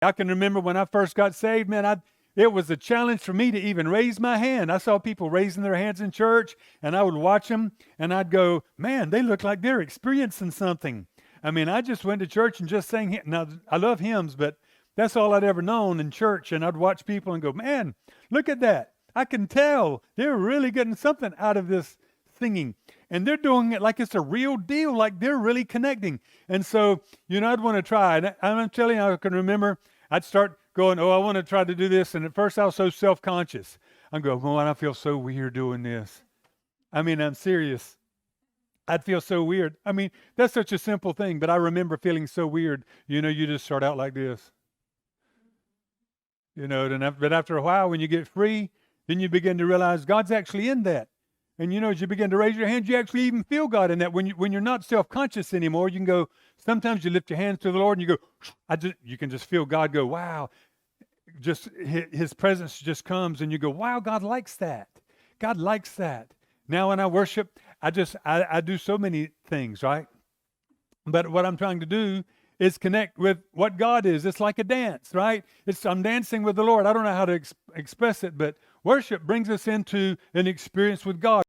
I can remember when I first got saved, man, it was a challenge for me to even raise my hand. I saw people raising their hands in church, and I would watch them, and I'd go, man, they look like they're experiencing something. I mean, I just went to church and just sang. Now, I love hymns, but that's all I'd ever known in church. And I'd watch people and go, man, look at that. I can tell they're really getting something out of this singing. And they're doing it like it's a real deal, like they're really connecting. And so, I'd want to try. And I'm telling you, I can remember I'd start going, I want to try to do this. And at first I was so self-conscious. I'm going, I feel so weird doing this. I mean, I'm serious. I'd feel so weird. I mean, that's such a simple thing, but I remember feeling so weird. You just start out like this. But after a while, when you get free, then you begin to realize God's actually in that. And as you begin to raise your hands, you actually even feel God in that. When you're not self-conscious anymore, you can go, sometimes you lift your hands to the Lord and you go, you can just feel God go, wow. Just his presence just comes and you go, wow, God likes that. God likes that. Now when I worship, I do so many things, right? But what I'm trying to do is connect with what God is. It's like a dance, right? I'm dancing with the Lord. I don't know how to express it, but worship brings us into an experience with God.